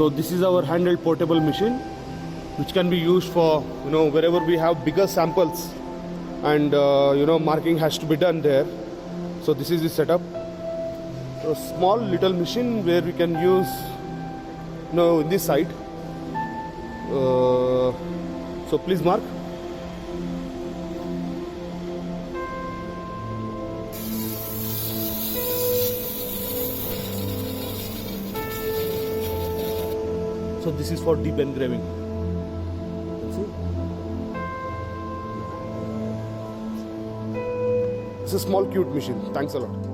So this is our handheld portable machine, which can be used for wherever we have bigger samples, and marking has to be done there. So this is the setup. A small little machine where we can use in this side. So please mark. So this is for deep engraving. See? It's a small cute machine. Thanks a lot.